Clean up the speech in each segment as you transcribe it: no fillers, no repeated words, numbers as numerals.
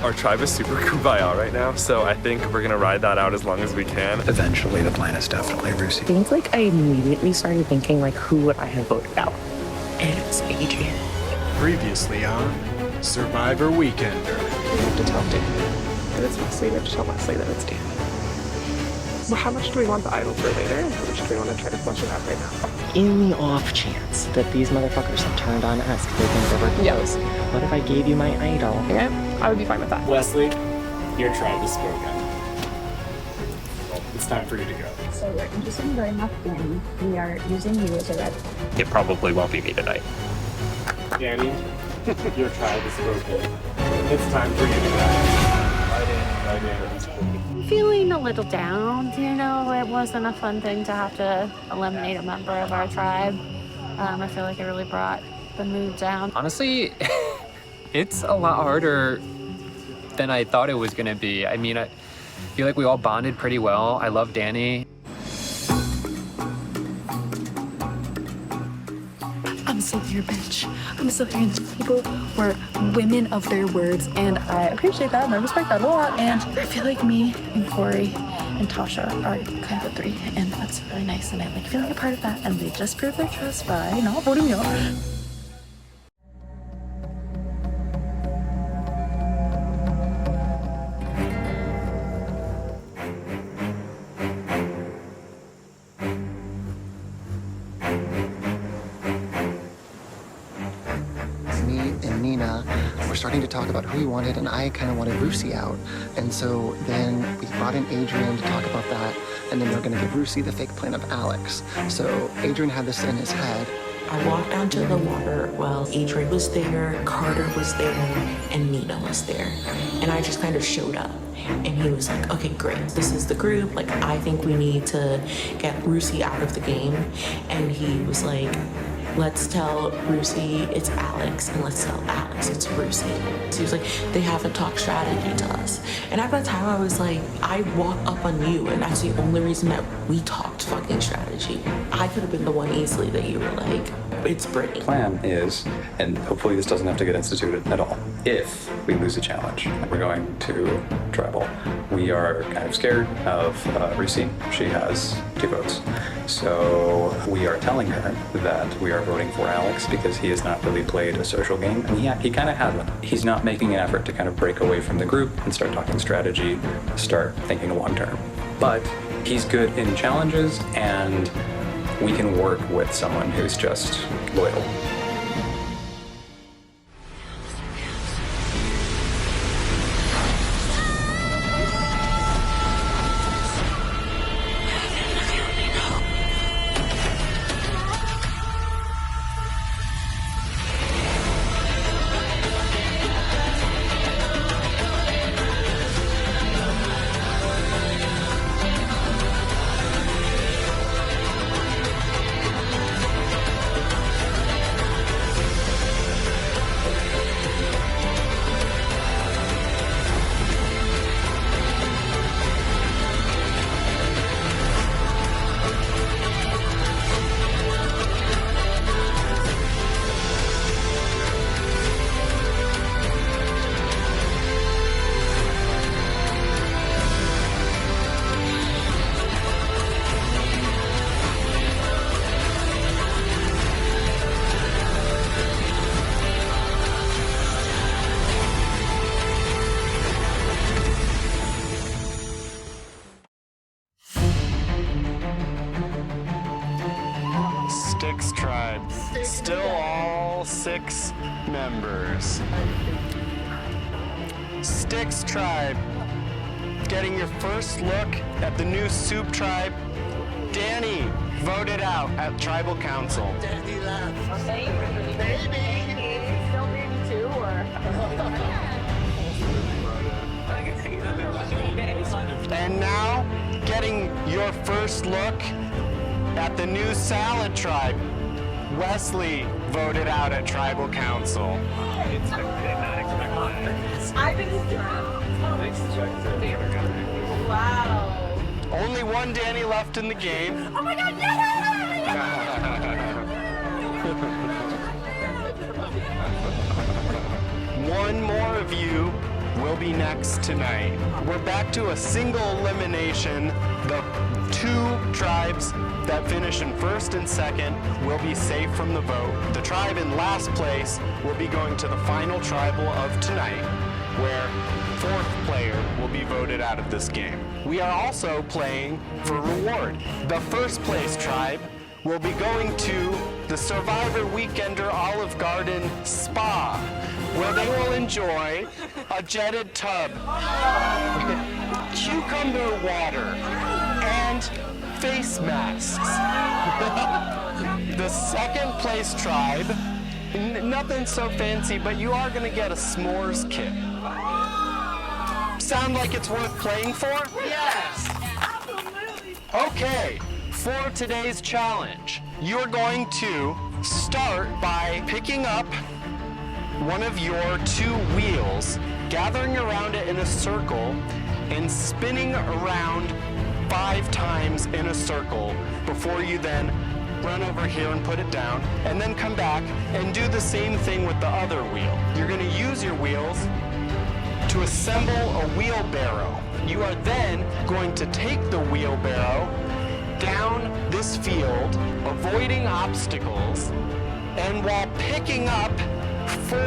Our tribe is super kumbaya right now, so I think we're gonna ride that out as long as we can. Eventually, the plan is definitely Rusi. I think like I immediately started thinking like who would I have voted out? And it's Adrian. Previously on Survivor Weekender. We have to tell Dan that it's Wesley. We have to tell Wesley that it's Dan. Well, how much do we want the idol for later? And how much do we want to try to flush it out right now? In the off chance that these motherfuckers have turned on us because they think that we're heroes, what if I gave you my idol? Yeah, I would be fine with that. Wesley, your tribe is spoken. It's time for you to go. So we're interested in voting off Danny. We are using you as a red. It probably won't be me tonight. Danny, your tribe is spoken. It's time for you to go. Right in. I'm feeling a little down. You know, it wasn't a fun thing to have to eliminate a member of our tribe. I feel like it really brought the mood down. Honestly, it's a lot harder than I thought it was gonna be. I mean, I feel like we all bonded pretty well. I love Danny. I'm still here, bitch. I'm still here. And these people were women of their words, and I appreciate that, and I respect that a lot. And I feel like me and Corey and Tasha are kind of a three, and that's really nice. And I like feeling a part of that. And they just proved their trust by not voting me off. We're starting to talk about who we wanted, and I kind of wanted Rusi out. And so then we brought in Adrian to talk about that, and then we were going to give Rusi the fake plan of Alex. So Adrian had this in his head. I walked down to the water while Adrian was there, Carter was there, and Nina was there. And I just kind of showed up. And he was like, okay, great. This is the group. Like, I think we need to get Rusi out of the game. And he was like, let's tell Rusi it's Alex, and let's tell Alex it's Rusi. So he was like, they haven't talked strategy to us. And at that time, I was like, I walked up on you, and that's the only reason that we talked fucking strategy. I could have been the one easily that you were like, it's Brittany. Plan is, and hopefully this doesn't have to get instituted at all, if we lose a challenge, we're going to tribal. We are kind of scared of Rusi. She has 2 votes. So we are telling her that we are voting for Alex because he has not really played a social game, and he kind of hasn't. He's not making an effort to kind of break away from the group and start talking strategy, start thinking long term. But he's good in challenges, and we can work with someone who's just loyal. Tribe. Still all 6 members. Styx Tribe. Getting your first look at the new Soup Tribe. Danny voted out at Tribal Council. Danny left. Baby! Still baby too, or? And now, getting your first look at the new Salad Tribe. Wesley voted out at Tribal Council. I've been wow. Only one Danny left in the game. Oh my god, One more of you will be next tonight. We're back to a single elimination. The 2 tribes that finish in first and second will be safe from the vote. The tribe in last place will be going to the final tribal of tonight, where 4th player will be voted out of this game. We are also playing for reward. The first place tribe will be going to the Survivor Weekender Olive Garden Spa, where they will enjoy a jetted tub, cucumber water, and face masks. The second place tribe, nothing so fancy, but you are gonna get a s'mores kit. Sound like it's worth playing for? Yes! Okay, for today's challenge, you're going to start by picking up one of your 2 wheels, gathering around it in a circle, and spinning around 5 times in a circle before you then run over here and put it down, and then come back and do the same thing with the other wheel. You're going to use your wheels to assemble a wheelbarrow. You are then going to take the wheelbarrow down this field, avoiding obstacles, and while picking up 4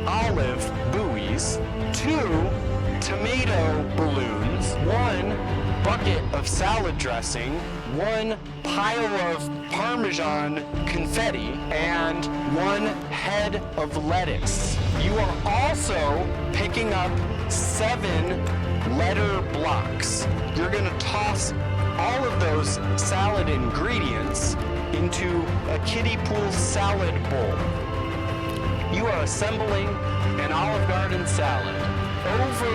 olive buoys, 2 tomato balloons, 1 bucket of salad dressing, 1 pile of Parmesan confetti, and 1 head of lettuce. You are also picking up 7 letter blocks. You're gonna toss all of those salad ingredients into a kiddie pool salad bowl. You are assembling an Olive Garden salad. Over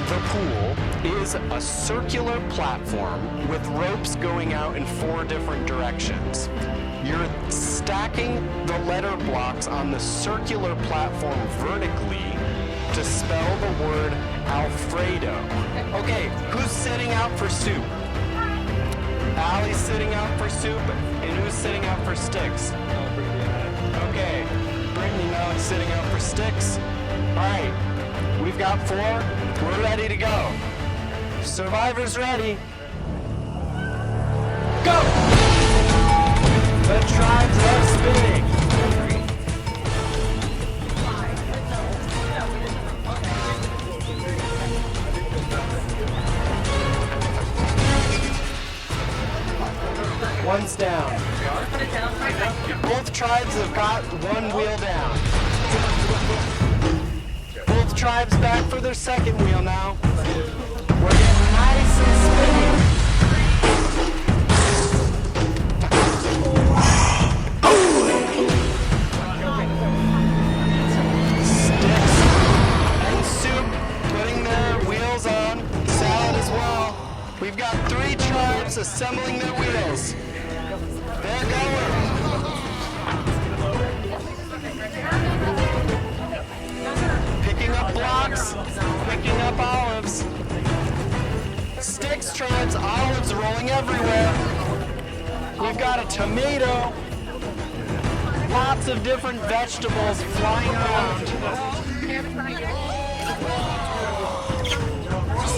the pool is a circular platform with ropes going out in 4 different directions. You're stacking the letter blocks on the circular platform vertically to spell the word Alfredo. Okay, who's sitting out for soup? Allie's sitting out for soup, and who's sitting out for sticks? Okay, Brittany now is sitting out for sticks. All right, we've got 4. We're ready to go. Survivors ready. Go! The tribes are spinning. One's down. Both tribes have got 1 wheel down. Both tribes back for their second wheel now. We're getting nice and spinning. Sticks and soup putting their wheels on. Salad as well. We've got 3 tribes assembling their wheels. They're going. Picking up blocks, picking up olives. Sticks tribes, olives rolling everywhere. We've got a tomato. Lots of different vegetables flying around.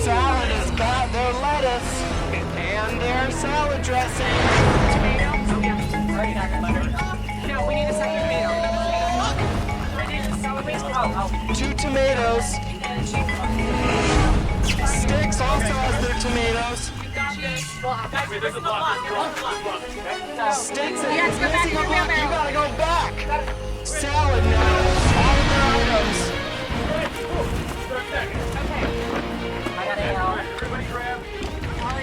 Salad has got their lettuce and their salad dressing. No, we need a second tomato. 2 tomatoes. Sticks also has their tomatoes. Wait, there's a block. Sticks and missing a block. You gotta go back. Salad now. All of their items.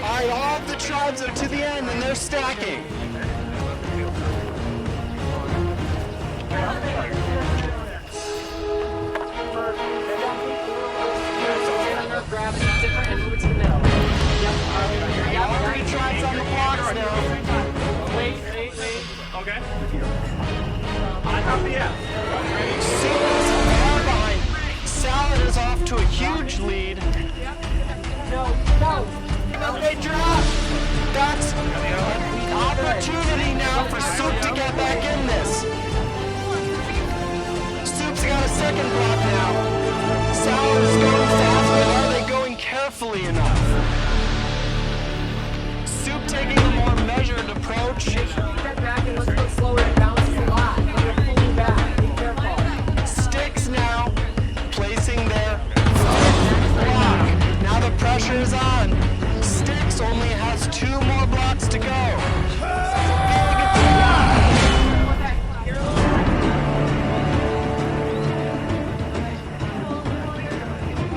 All right, all of the tribes are to the end and they're stacking. Grab different and move it to the middle. All 3 tribes on the blocks now. Wait. Okay. I have the F. Soup is far behind. Salad is off to a huge lead. No. They drop. That's an opportunity pressure's on. Sticks only has 2 more blocks to go.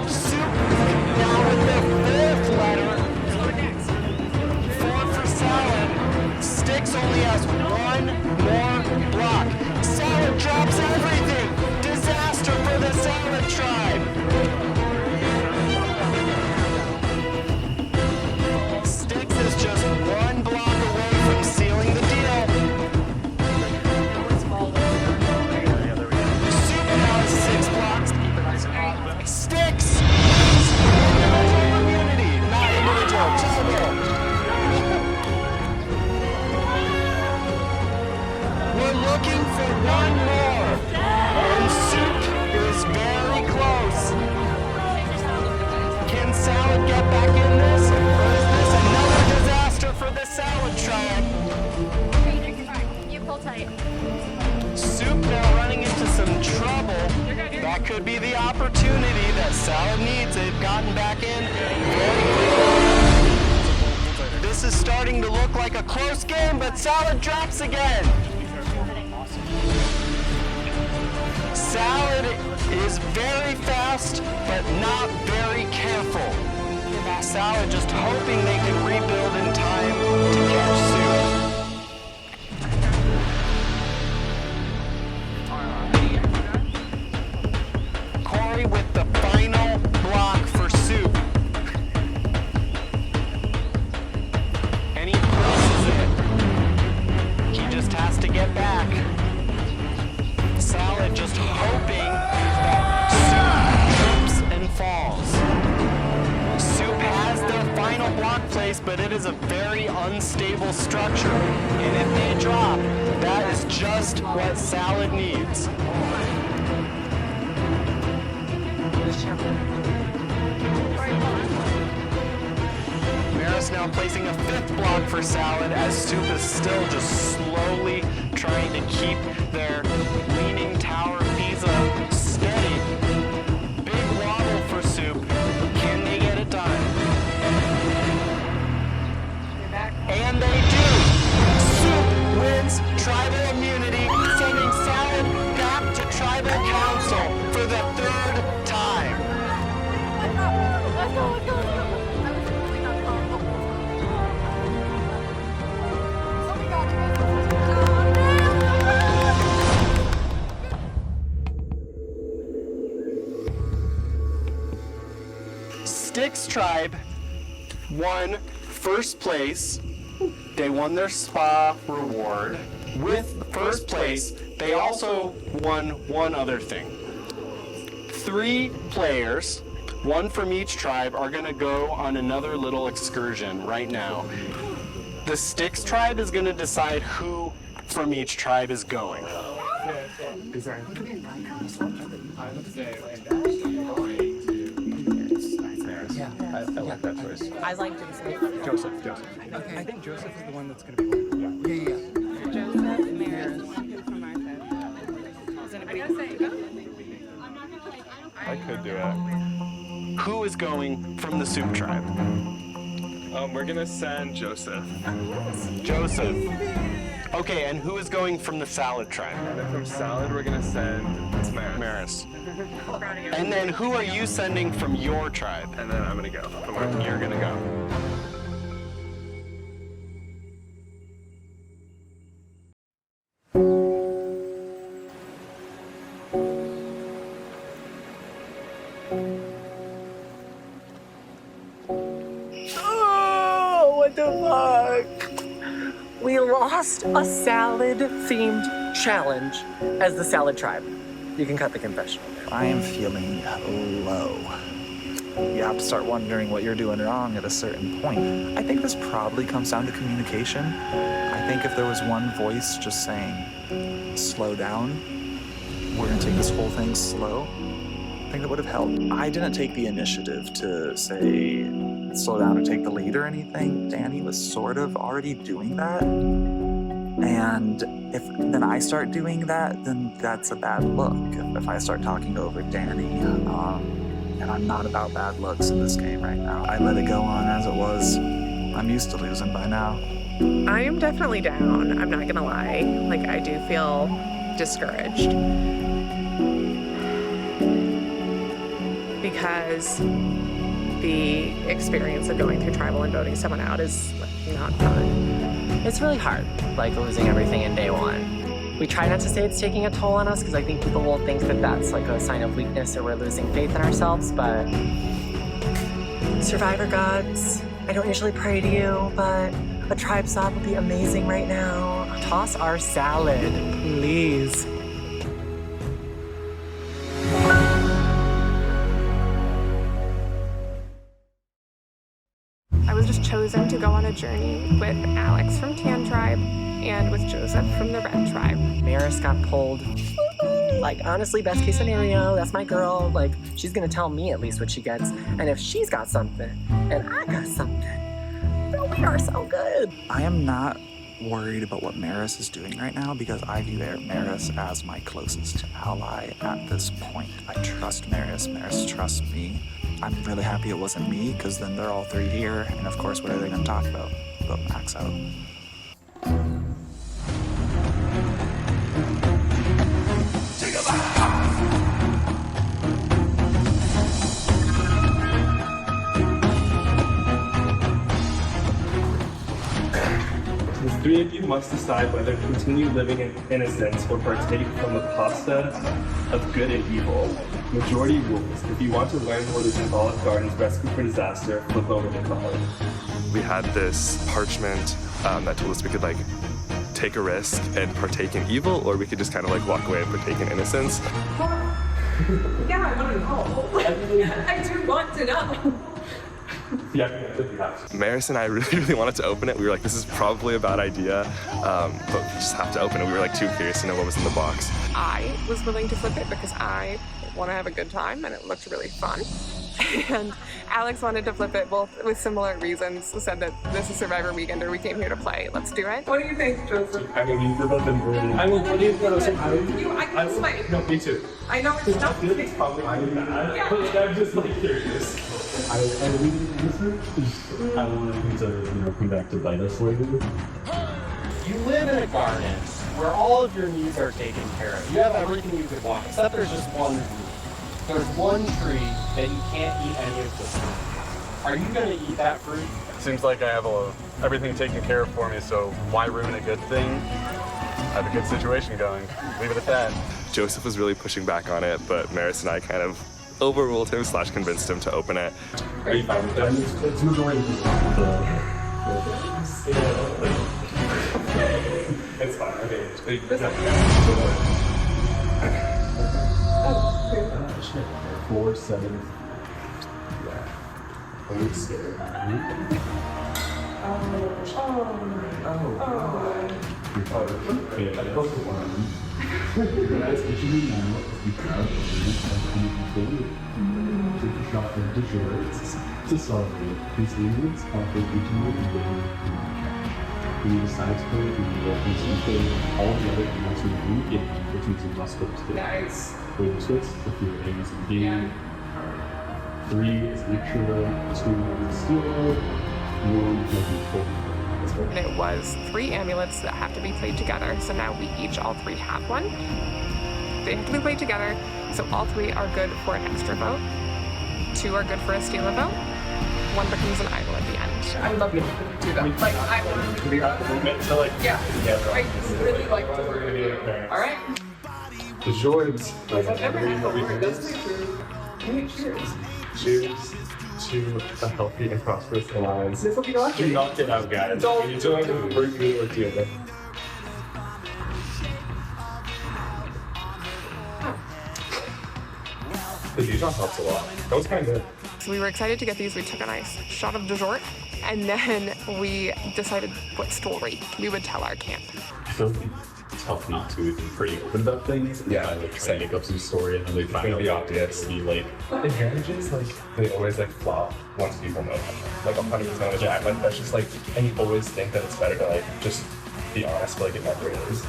Soup now with the 4th letter. 4 for salad. Sticks only has 1 more block. Salad drops everything. Disaster for the salad tribe. Sticks is just 1 block away from sealing the deal. Soup now has 6 blocks. Sticks! Individual immunity, not individual. Terrible. We're looking for 1 more. And Soup is very close. Can Salad get back in this? Or is this another disaster for the Salad tribe? You pull tight. Soup now running into some trouble. That could be the opportunity that Salad needs. They've gotten back in very quickly. This is starting to look like a close game, but Salad drops again. Salad is very fast, but not very careful. Salad just hoping they can rebuild in time to catch Soup. Corey with the final block for Soup. And he presses it. He just has to get back. Salad just hoping that Soup trips and falls. Soup has their final block place, but it is a very unstable structure. And if they drop, that is just what Salad needs. Maris now placing a 5th block for Salad as Soup is still just slowly trying to keep their leaning tower Pisa steady. Big wobble for Soup. Can they get it done? And they do! Soup wins tribal immunity, sending Salad back to tribal council for the 3rd time. Let's go. Sticks tribe won 1st place. They won their spa reward. With 1st place, they also won one other thing. 3 players, 1 from each tribe, are gonna go on another little excursion right now. The Sticks tribe is gonna decide who from each tribe is going. I like that choice. I like Joseph. Joseph. Okay. I think Joseph is the one that's going to be. Yeah. Joseph, Maris from our side. Does anybody else say go? I could do it. Who is going from the Soup tribe? We're gonna send Joseph. Joseph. Okay, and who is going from the Salad tribe? And then from Salad, we're gonna send Maris. Maris. And then who are you sending from your tribe? And then I'm gonna go. From our You're gonna go. Oh, what the fuck? We lost a salad-themed challenge as the Salad tribe. You can cut the confessional. I am feeling low. You have to start wondering what you're doing wrong at a certain point. I think this probably comes down to communication. I think if there was one voice just saying, slow down, we're gonna take this whole thing slow, I think that would have helped. I didn't take the initiative to say, slow down or take the lead or anything. Danny was sort of already doing that. And if then I start doing that, then that's a bad look. If I start talking over Danny, And I'm not about bad looks in this game right now. I let it go on as it was. I'm used to losing by now. I am definitely down, I'm not gonna lie. Like, I do feel discouraged. Because the experience of going through tribal and voting someone out is not fun. It's really hard, like losing everything in day one. We try not to say it's taking a toll on us because I think people will think that that's like a sign of weakness or we're losing faith in ourselves, but survivor gods, I don't usually pray to you, but a tribe sop would be amazing right now. Toss our salad, please. I was just chosen to go on a journey with Alex from Tan Tribe and with Joseph from the Red Tribe. Maris got pulled. Like, honestly, best case scenario, that's my girl. Like, she's gonna tell me at least what she gets. And if she's got something, and I got something, then we are so good. I am not worried about what Maris is doing right now because I view Maris as my closest ally at this point. I trust Maris. Maris trusts me. I'm really happy it wasn't me because then they're all three here. And of course, what are they gonna talk about? About Max out. The three of you must decide whether to continue living in innocence or partake from the pasta of good and evil. Majority rules. If you want to learn more of the symbolic gardens recipe for disaster, flip over the card. We had this parchment that told us we could like take a risk and partake in evil, or we could just kind of like walk away and partake in innocence. Yeah, I want to know. I do want to know. Maris and I really wanted to open it. We were like, this is probably a bad idea, but we just have to open it. We were like too curious to know what was in the box. I was willing to flip it because I want to have a good time and it looked really fun. And Alex wanted to flip it both with similar reasons, said that this is Survivor Weekend or we came here to play. Let's do it. What do you think, Joseph? I mean, you've both been really... I will believe that I can sway. No, me too. I know it's tough. It's probably bad, Yeah. but I'm just like curious. I believe this is, I want him to, come back to bite us later. You live in a garden where all of your needs are taken care of. You have everything you could want, except there's just one fruit. There's one tree that you can't eat any of the fruit. Are you gonna eat that fruit? Seems like I have everything taken care of for me, so why ruin a good thing? I have a good situation going. Leave it at that. Joseph was really pushing back on it, but Maris and I kind of overruled him / convinced him to open it. Are you fine with that? It's majority of it's fine, okay. Shit. 4, 7. Yeah. I'm scared. Okay, I hope the one. Guys, what you do now is be proud of the take a shot of Dijort to celebrate. These aliens offer regional and daily cash. When you decide to play evil and something, all the other animals in the game, which means you must go to Nice. win twist if your aim is in the game. 3 is Lecture, 2 is Steal, 1 is Full. And it was 3 amulets that have to be played together. So now we each, all 3 have one. They have to be played together. So all 3 are good for an extra vote. 2 are good for a steal a vote. 1 becomes an idol at the end. I would love you to do that. Like, I want to be out of the movement. So like, yeah. I really like to. All right. Dijort. Cheers. Cheers to a healthy and prosperous alliance. This will be lucky. Do not get out, guys. Don't. You join the break me or together. The Dijon helps a lot. That was kind of good. So we were excited to get these. We took a nice shot of Dijort, and then we decided what story we would tell our camp. So it's helped me to be pretty open about things. Yeah, I like try to make up some story and then they find out the obvious. Be like advantages, like they always like flop once people know them. Like 100% of the time. Like that's just like, and you always think that it's better to like just be honest, but like it never is.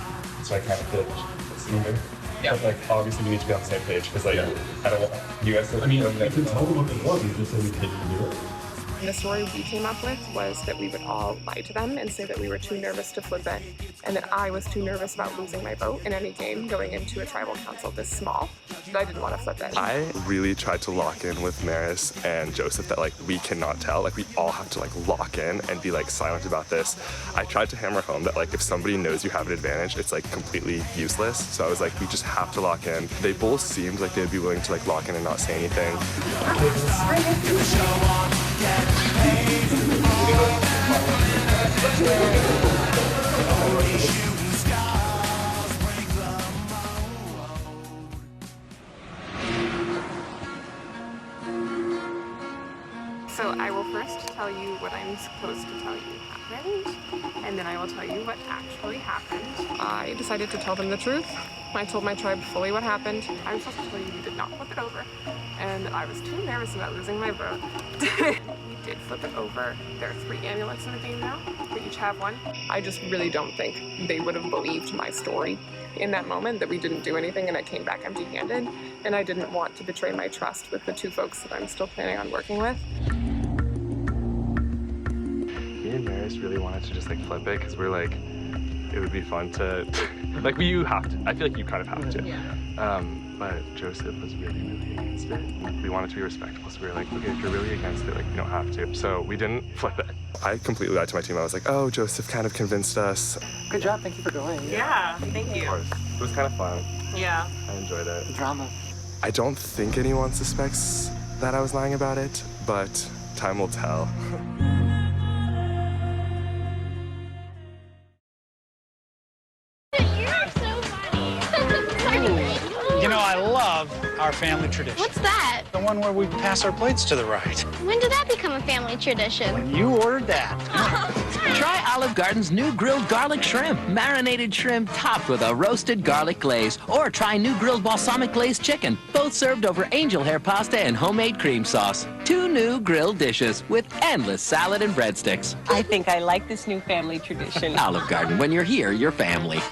So I kind of did this movie. But like, obviously, we need to be on the same page because like, I don't want you guys to. I mean, I can tell them what they want. You just say we can't do it. The story we came up with was that we would all lie to them and say that we were too nervous to flip it, and that I was too nervous about losing my vote in any game going into a tribal council this small, that I didn't want to flip it. I really tried to lock in with Maris and Joseph that like we cannot tell, like we all have to like lock in and be like silent about this. I tried to hammer home that like if somebody knows you have an advantage, it's like completely useless. So I was like, we just have to lock in. They both seemed like they'd be willing to like lock in and not say anything. So I will first tell you what I'm supposed to tell you happened, and then I will tell you what actually happened. I decided to tell them the truth. I told my tribe fully what happened. I was supposed to tell you we did not flip it over, and I was too nervous about losing my vote. We did flip it over. There are 3 amulets in the game now. We each have one. I just really don't think they would have believed my story in that moment, that we didn't do anything and I came back empty-handed, and I didn't want to betray my trust with the 2 folks that I'm still planning on working with. Me and Maris really wanted to just like flip it because we're like, it would be fun to, like you have to, I feel like you kind of have to. Yeah. But Joseph was really against it. We wanted to be respectful, so we were like, okay, if you're really against it, like you don't have to. So we didn't flip it. I completely lied to my team. I was like, oh, Joseph kind of convinced us. Good job, thank you for going. Yeah, thank you. Of course. It was kind of fun. Yeah. I enjoyed it. The drama. I don't think anyone suspects that I was lying about it, but time will tell. You know, I love our family tradition. What's that? The one where we pass our plates to the right. When did that become a family tradition? When you ordered that. Try Olive Garden's new grilled garlic shrimp. Marinated shrimp topped with a roasted garlic glaze. Or try new grilled balsamic glazed chicken. Both served over angel hair pasta and homemade cream sauce. 2 new grilled dishes with endless salad and breadsticks. I think I like this new family tradition. Olive Garden, when you're here, you're family.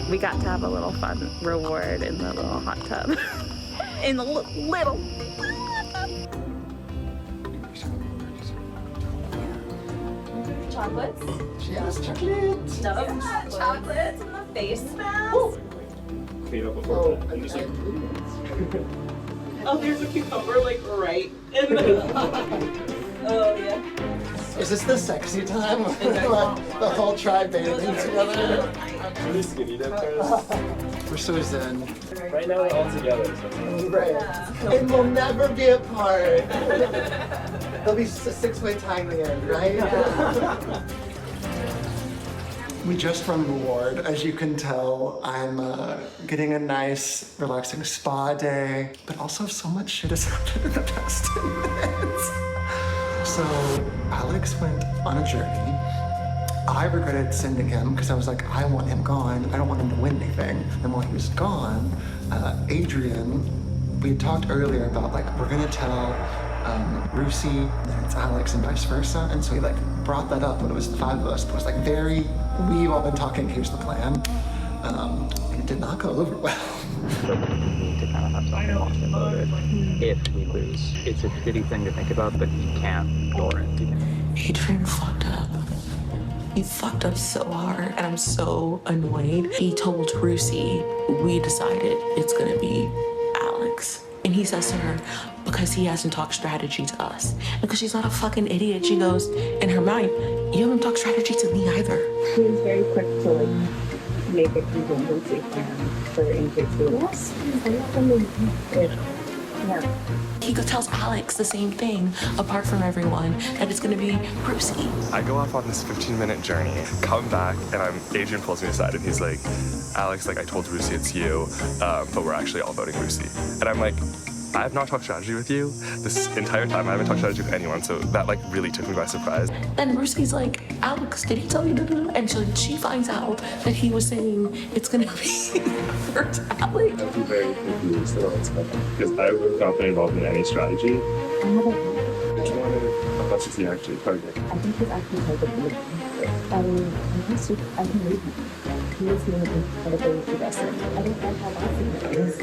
We got to have a little fun reward in the little hot tub. In the little. Chocolates? Yes, chocolate. No, chocolates and the face mask. Clean up before and just like. Oh, there's a cucumber like right in the. Oh yeah. Is this the sexy time? The whole tribe bathing together? Really skinny dip, guys. We're so zen. Right now we're all together. So. Right. And we'll never be apart. There'll be a 6-way tie in the end, right? We just won the award. As you can tell, I'm getting a nice, relaxing spa day, but also so much shit has happened in the past 10 minutes. So Alex went on a journey. I regretted sending him because I was like, I want him gone. I don't want him to win anything. And while he was gone, Adrian, we had talked earlier about like, we're gonna tell Rusi, and then it's Alex and vice versa. And so he like brought that up when it was the 5 of us, but it was like we've all been talking, here's the plan. And it did not go over well. We need to kind of have something locked and loaded if we lose. It's a shitty thing to think about, but you can't ignore it. Adrian fucked up. He fucked up so hard, and I'm so annoyed. He told Rusi, we decided it's gonna be Alex. And he says to her, because he hasn't talked strategy to us. And because she's not a fucking idiot, she goes, in her mind, you haven't talked strategy to me either. He was very quick to like make a contingency plan for in case we lost. Yeah. He tells Alex the same thing, apart from everyone, that it's gonna be Rusi. I go off on this 15-minute journey, come back, and Adrian pulls me aside and he's like, Alex, like I told Rusi it's you, but we're actually all voting Rusi. And I'm like, I have not talked strategy with you this entire time. I haven't talked strategy with anyone, so that like really took me by surprise. Then Ruski's like, Alex, did he tell you? And so she finds out that he was saying it's gonna be for Alex. I'd be very confused about what's going on because I would not been involved in any strategy. Which one of us is he actually targeting? I think he's actually targeting me. I can read him. He is being incredibly aggressive. I don't like how bossy he is.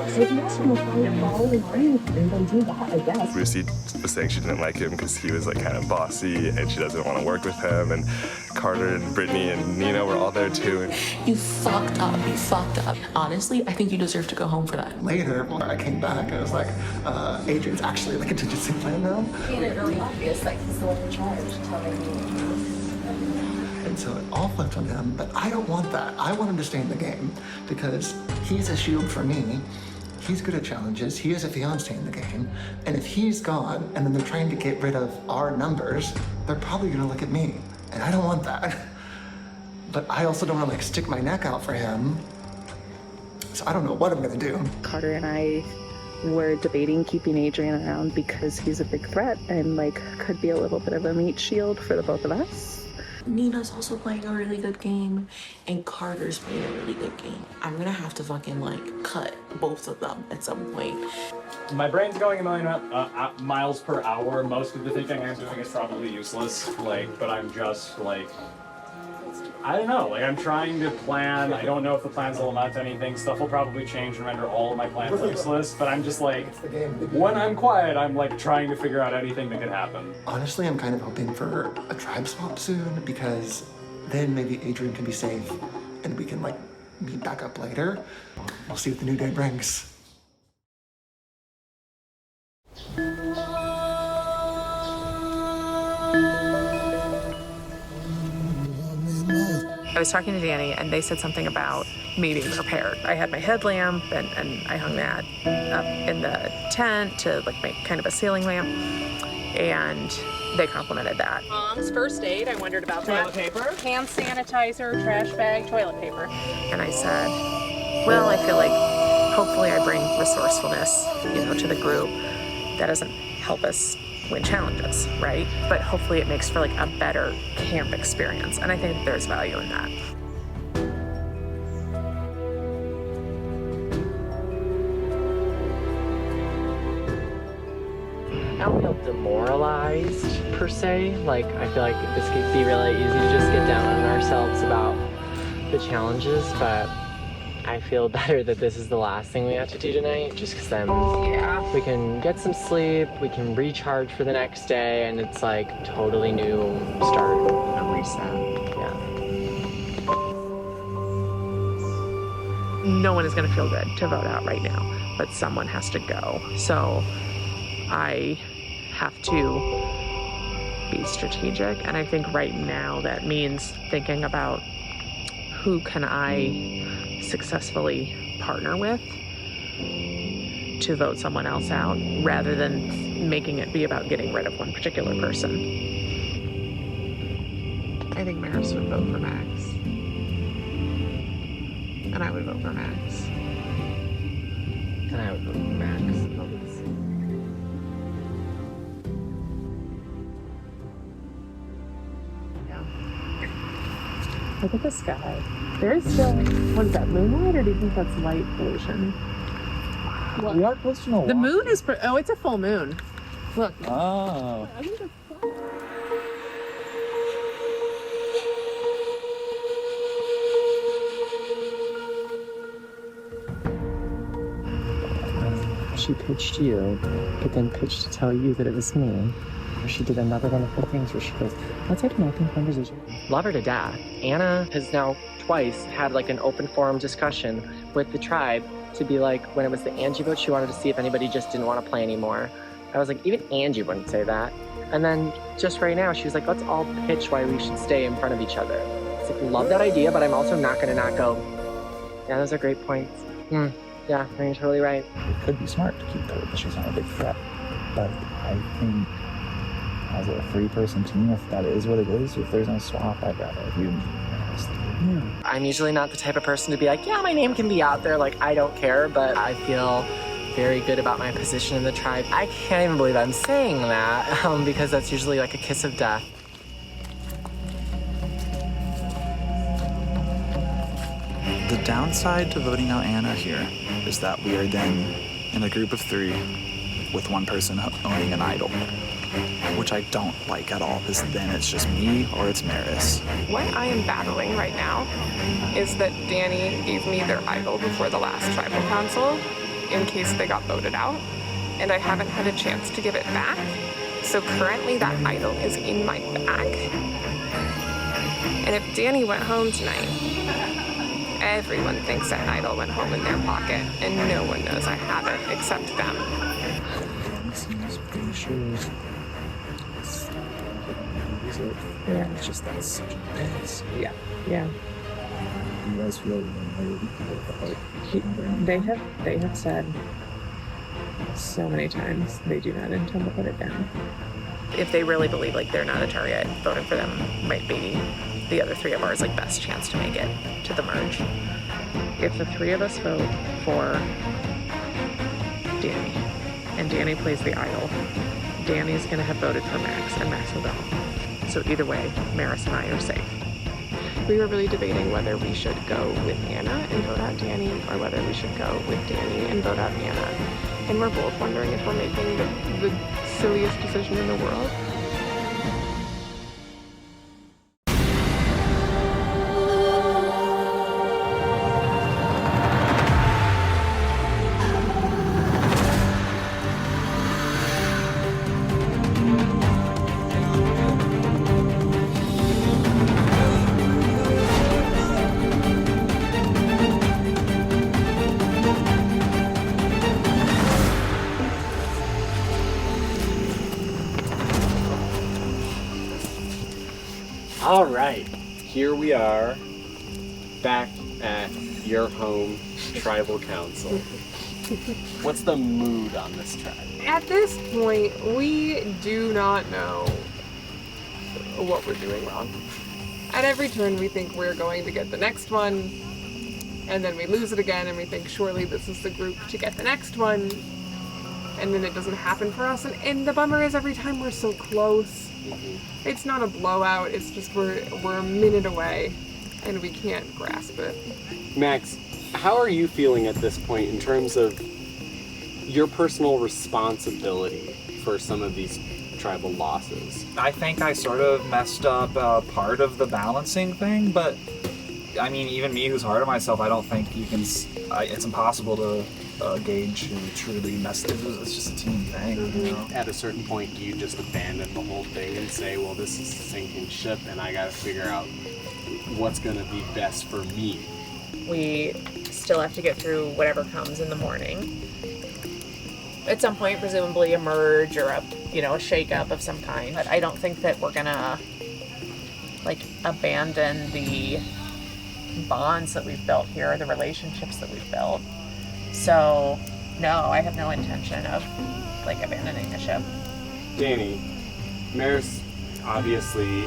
So if you actually will follow the line and then do that, I guess. Lucy was saying she didn't like him because he was like kind of bossy and she doesn't want to work with him. And Carter and Brittany and Nina were all there too. And You fucked up. You fucked up. Honestly, I think you deserve to go home for that. Later, when I came back, I was like, Adrian's actually like a contingency plan now. Made it really obvious that he's the one in charge, telling me. And so it all flipped on him, but I don't want that. I want him to stay in the game because he's a shield for me. He's good at challenges. He has a fiance in the game. And if he's gone and then they're trying to get rid of our numbers, they're probably gonna look at me. And I don't want that. But I also don't wanna like stick my neck out for him. So I don't know what I'm gonna do. Carter and I were debating keeping Adrian around because he's a big threat and like could be a little bit of a meat shield for the both of us. Nina's also playing a really good game, and Carter's playing a really good game. I'm gonna have to fucking like cut both of them at some point. My brain's going a million miles per hour. Most of the thinking I'm doing is probably useless, but I'm just I don't know, I'm trying to plan. I don't know if the plans will amount to anything. Stuff will probably change and render all of my plans useless, but I'm just when I'm quiet, I'm trying to figure out anything that could happen. Honestly, I'm kind of hoping for a tribe swap soon because then maybe Adrian can be safe and we can meet back up later. We'll see what the new day brings. I was talking to Danny and they said something about me being prepared. I had my headlamp and I hung that up in the tent to make kind of a ceiling lamp, and they complimented that. Mom's first aid, I wondered about that. Toilet paper? Hand sanitizer, trash bag, toilet paper. And I said, well, I feel like hopefully I bring resourcefulness, to the group. That doesn't help us win challenges, right? But hopefully it makes for a better camp experience. And I think there's value in that. I don't feel demoralized per se. I feel like this could be really easy to just get down on ourselves about the challenges, but I feel better that this is the last thing we have to do tonight, just because then we can get some sleep, we can recharge for the next day, and it's totally new start, a reset. Yeah. No one is going to feel good to vote out right now, but someone has to go. So I have to be strategic, and I think right now that means thinking about who can I successfully partner with to vote someone else out rather than making it be about getting rid of one particular person. I think Maris would vote for Max. And I would vote for Max. And I would vote for Max. Look at the sky. There is still, what is that, moonlight, or do you think that's light pollution? We are close to The moon is, it's a full moon. Look. Oh. She pitched you, but then pitched to tell you that it was me. Or she did another one of her things where she goes, let's have an open conversation. Love her to death. Anna has now twice had an open forum discussion with the tribe to be when it was the Angie vote, she wanted to see if anybody just didn't want to play anymore. I was even Angie wouldn't say that. And then just right now, she was let's all pitch why we should stay in front of each other. It's love that idea, but I'm also not going to not go, yeah, those are great points. Yeah, you're totally right. It could be smart to keep her, but she's not a big threat. But I think as a three-person team, if that is what it is, if there's no swap, I'd rather you. I'm usually not the type of person to be yeah, my name can be out there, I don't care, but I feel very good about my position in the tribe. I can't even believe I'm saying that because that's usually like a kiss of death. The downside to voting out Anna here is that we are then in a group of 3 with one person owning an idol, which I don't like at all, because then it's just me or it's Maris. What I am battling right now is that Danny gave me their idol before the last tribal council in case they got voted out, and I haven't had a chance to give it back. So currently that idol is in my bag. And if Danny went home tonight, everyone thinks that idol went home in their pocket, and no one knows I have it except them. Yeah. It's just that's such a mess. Yeah. Yeah. You guys feel They have said so many times they do not intend to put it down. If they really believe like they're not a target, voting for them might be the other 3 of ours like best chance to make it to the merge. If the 3 of us vote for Danny and Danny plays the idol, Danny's gonna have voted for Max and Max will go. So either way, Maris and I are safe. We were really debating whether we should go with Anna and vote out Danny, or whether we should go with Danny and vote out Anna. And we're both wondering if we're making the silliest decision in the world. All right, here we are, back at your home tribal council. What's the mood on this tribe? At this point, we do not know what we're doing wrong. At every turn, we think we're going to get the next one, and then we lose it again, and we think surely this is the group to get the next one, and then it doesn't happen for us. And the bummer is every time we're so close. It's not a blowout, it's just we're a minute away, and we can't grasp it. Max, how are you feeling at this point in terms of your personal responsibility for some of these tribal losses? I think I sort of messed up part of the balancing thing, but I mean, even me who's hard on myself, I don't think you can, it's impossible to gauge who truly messed it. It's just a team thing, you know? At a certain point, do you just abandon the whole thing and say, well, this is a sinking ship and I gotta figure out what's gonna be best for me? We still have to get through whatever comes in the morning. At some point, presumably a merge or a shake-up of some kind. But I don't think that we're gonna abandon the bonds that we've built here, the relationships that we've built. So, no, I have no intention of abandoning the ship. Danny, Maris obviously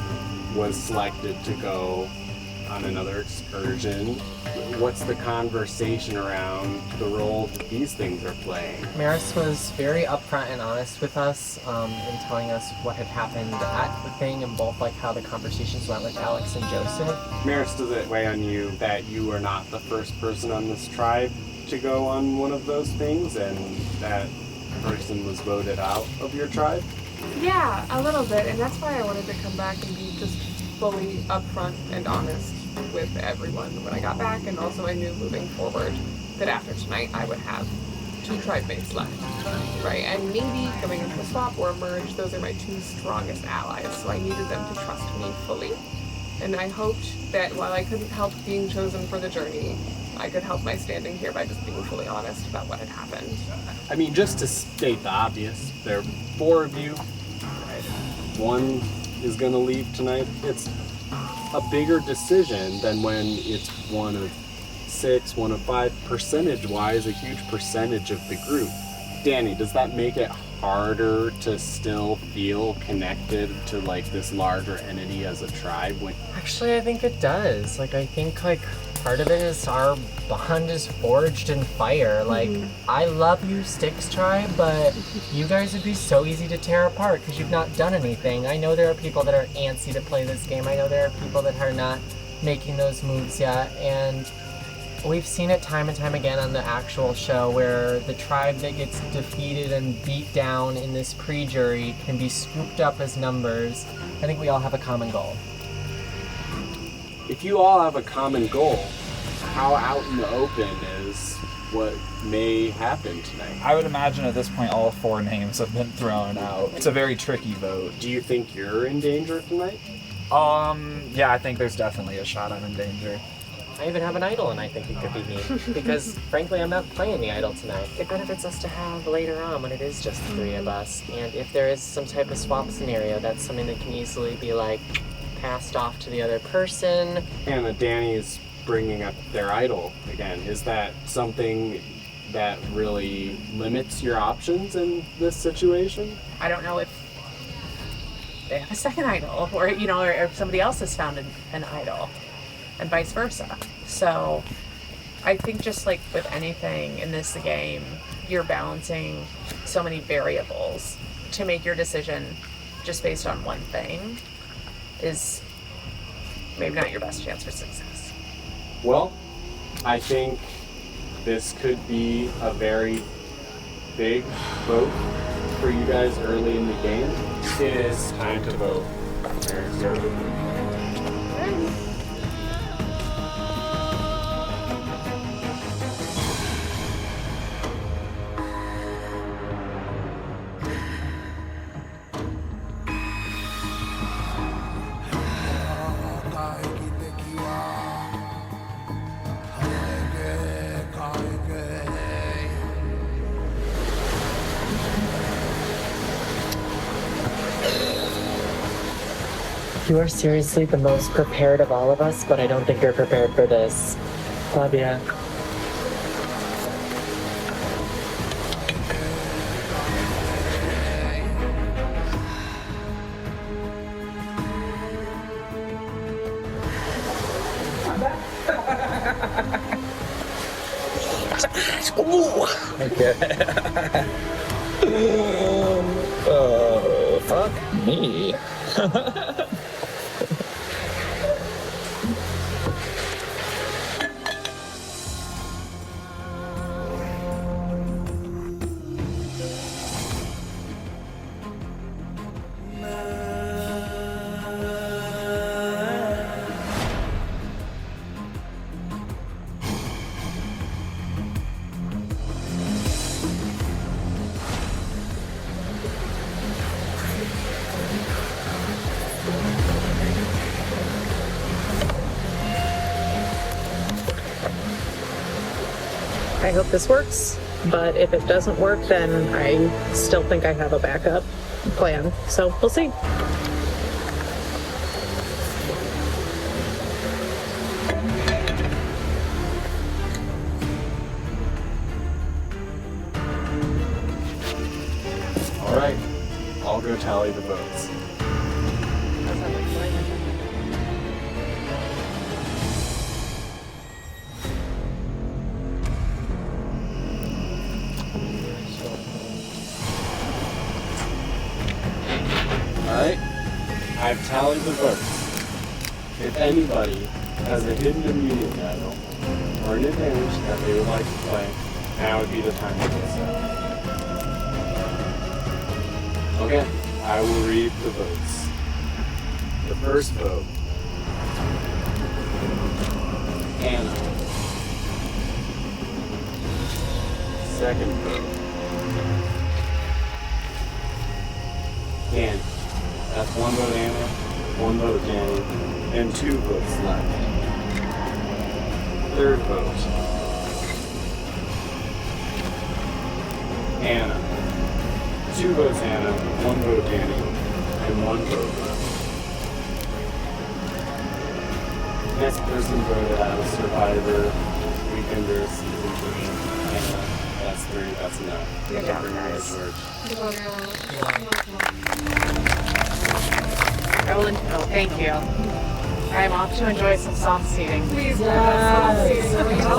was selected to go on another excursion. What's the conversation around the role that these things are playing? Maris was very upfront and honest with us in telling us what had happened at the thing and both how the conversations went with Alex and Joseph. Maris, does it weigh on you that you are not the first person on this tribe to go on one of those things and that person was voted out of your tribe? Yeah, a little bit, and that's why I wanted to come back and be just fully upfront and honest with everyone when I got back, and also I knew moving forward that after tonight I would have 2 tribe mates left, right? And maybe going into a swap or a merge, those are my 2 strongest allies, so I needed them to trust me fully. And I hoped that while I couldn't help being chosen for the journey, I could help my standing here by just being fully honest about what had happened. I mean, just to state the obvious, there are 4 of you. One is going to leave tonight. It's a bigger decision than when it's one of 6, one of 5. Percentage-wise, a huge percentage of the group. Danny, does that make it harder to still feel connected to this larger entity as a tribe? Actually, I think it does. I think part of it is our bond is forged in fire. Like, I love you, Styx Tribe, but you guys would be so easy to tear apart because you've not done anything. I know there are people that are antsy to play this game. I know there are people that are not making those moves yet, and we've seen it time and time again on the actual show where the tribe that gets defeated and beat down in this pre-jury can be scooped up as numbers. I think we all have a common goal. If you all have a common goal, how out in the open is what may happen tonight? I would imagine at this point all 4 names have been thrown out. It's a very tricky vote. Do you think you're in danger tonight? Yeah, I think there's definitely a shot I'm in danger. I even have an idol, and I think it could be me. Because, frankly, I'm not playing the idol tonight. It benefits us to have later on when it is just the 3 of us. And if there is some type of swap scenario, that's something that can easily be, like, passed off to the other person. And Danny's bringing up their idol again. Is that something that really limits your options in this situation? I don't know if they have a second idol, or or if somebody else has found an idol, and vice versa. So I think just like with anything in this game, you're balancing so many variables. To make your decision just based on one thing is maybe not your best chance for success. Well, I think this could be a very big vote for you guys early in the game. It is time to vote. You are seriously the most prepared of all of us, but I don't think you're prepared for this. Love ya. Oh, fuck me. I hope this works, but if it doesn't work, then I still think I have a backup plan. So we'll see. All right, I'll go tally the votes. Alright, I've tallied the votes. If anybody has a hidden immunity idol or an advantage that they would like to play, now would be the time to do so. Okay, I will read the votes. The first vote, Anna. Second vote, Danny. That's 1 vote Anna, 1 vote Danny, and 2 votes left. Third vote, Anna. 2 votes Anna, 1 vote Danny, and 1 vote left. Next person voted as Survivor, Weekender, Season 3, Anna. That's 3, that's enough. Good job, Bring her guys. George. Roland, oh, thank you. I'm off to enjoy some soft seating. Please, Tell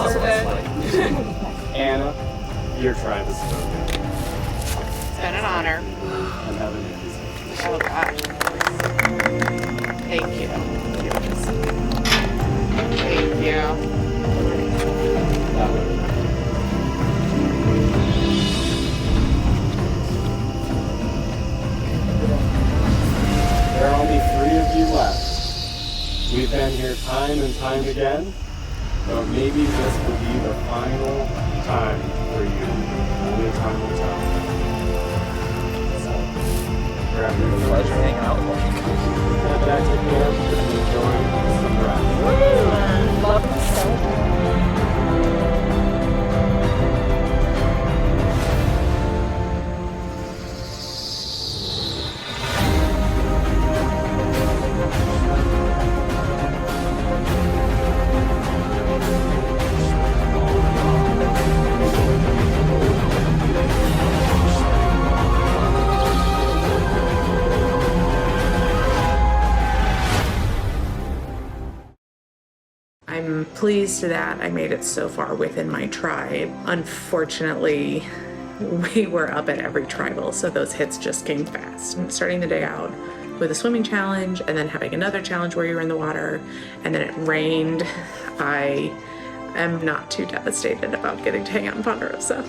us what it's like. Anna, your tribe is spoken. It's been an honor. And have an easy. Oh gosh. Thank you. Thank you. There are only 3 of you left. We've been here time and time again, but maybe this will be the final time for you. Only time will tell. So, we're having a pleasure hanging out with you. Head back to camp and enjoy some rest. Love the show. I'm pleased that I made it so far within my tribe. Unfortunately, we were up at every tribal, so those hits just came fast. Starting the day out with a swimming challenge and then having another challenge where you were in the water and then it rained, I am not too devastated about getting to hang out in Ponderosa.